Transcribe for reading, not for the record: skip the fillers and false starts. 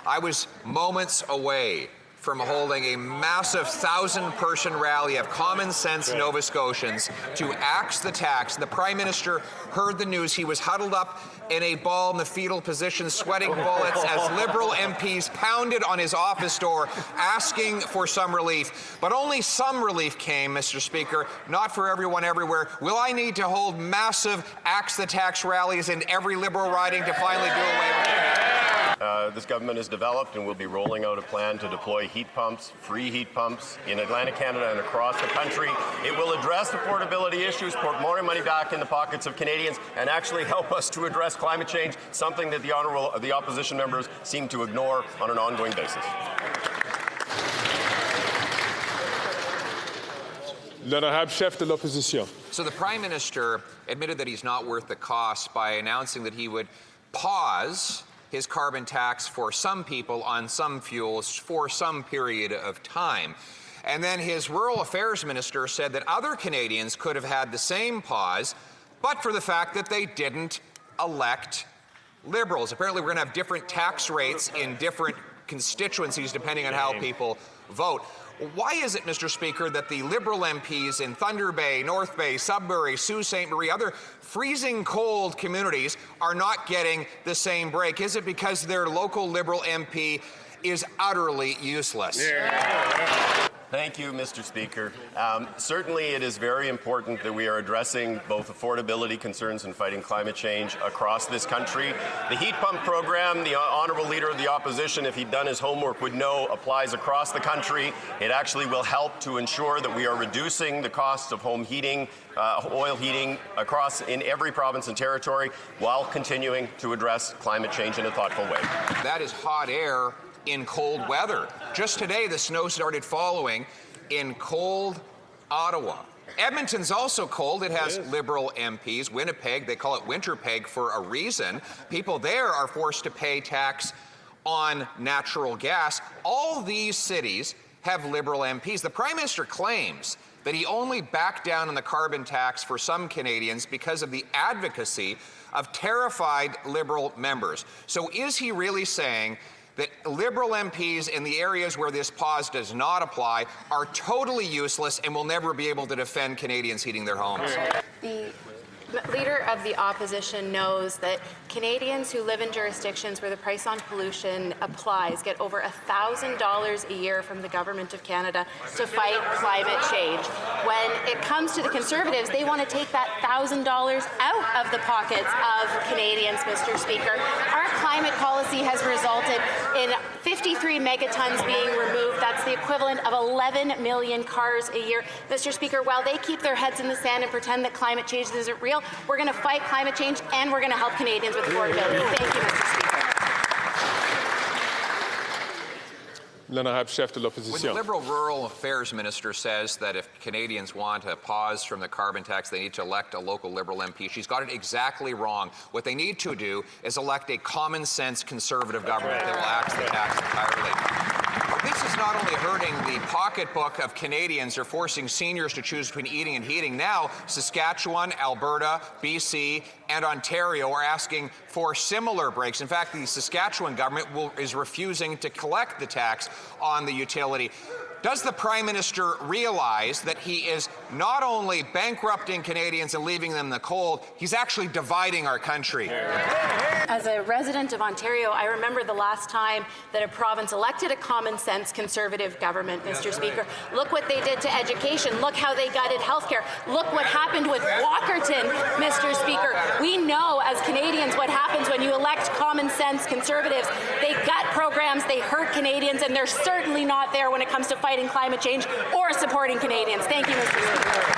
I was moments away from holding a massive 1,000-person rally of common sense Nova Scotians to axe the tax. The Prime Minister heard the news. He was huddled up in a ball in the fetal position, sweating bullets as Liberal MPs pounded on his office door asking for some relief. But only some relief came, Mr. Speaker, not for everyone everywhere. Will I need to hold massive axe the tax rallies in every Liberal riding to finally do away with it? This government has developed and will be rolling out a plan to deploy heat pumps, free heat pumps in Atlantic Canada and across the country. It will address affordability issues, put more money back in the pockets of Canadians, and actually help us to address climate change, something that the opposition members seem to ignore on an ongoing basis. L'honorable chef de l'opposition. So the Prime Minister admitted that he's not worth the cost by announcing that he would pause his carbon tax for some people on some fuels for some period of time. And then his Rural Affairs Minister said that other Canadians could have had the same pause, but for the fact that they didn't elect Liberals. Apparently we're going to have different tax rates in different constituencies depending on how people vote. Why is it, Mr. Speaker, that the Liberal MPs in Thunder Bay, North Bay, Sudbury, Sault Ste. Marie, other freezing cold communities are not getting the same break? Is it because their local Liberal MP is utterly useless? Thank you, Mr. Speaker. Certainly it is very important that we are addressing both affordability concerns and fighting climate change across this country. The heat pump program, the Honourable Leader of the Opposition, if he'd done his homework, would know applies across the country. It actually will help to ensure that we are reducing the cost of home heating, oil heating in every province and territory while continuing to address climate change in a thoughtful way. That is hot air in cold weather. Just today, the snow started falling in cold Ottawa. Edmonton's also cold. It has Liberal MPs. Winnipeg, they call it Winterpeg for a reason. People there are forced to pay tax on natural gas. All these cities have Liberal MPs. The Prime Minister claims that he only backed down on the carbon tax for some Canadians because of the advocacy of terrified Liberal members. So is he really saying that Liberal MPs in the areas where this pause does not apply are totally useless and will never be able to defend Canadians heating their homes? The Leader of the Opposition knows that Canadians who live in jurisdictions where the price on pollution applies get over $1,000 a year from the Government of Canada to fight climate change. When it comes to the Conservatives, they want to take that $1,000 out of the pockets of Canadians, Mr. Speaker. Our climate policy has resulted in 53 megatons being removed. That's the equivalent of 11 million cars a year. Mr. Speaker, while they keep their heads in the sand and pretend that climate change isn't real, we're going to fight climate change and we're going to help Canadians with affordability. Thank you, Mr. Speaker. L'honorable chef de When l'opposition. the Liberal Rural Affairs Minister says that if Canadians want a pause from the carbon tax, they need to elect a local Liberal MP, she's got it exactly wrong. What they need to do is elect a common-sense Conservative government that will axe the tax entirely. This is not only hurting the pocketbook of Canadians or forcing seniors to choose between eating and heating. Now, Saskatchewan, Alberta, BC, and Ontario are asking for similar breaks. In fact, the Saskatchewan government is refusing to collect the tax on the utility. Does the Prime Minister realize that he is not only bankrupting Canadians and leaving them in the cold, he's actually dividing our country? As a resident of Ontario, I remember the last time that a province elected a common-sense Conservative government, Mr. Speaker. Look what they did to education. Look how they gutted healthcare. Look what happened with Walkerton, Mr. Speaker. We know as Canadians what happens when you elect common-sense Conservatives. They gut programs, they hurt Canadians, and they're certainly not there when it comes to fighting climate change or supporting Canadians. Thank you, Mr. Speaker.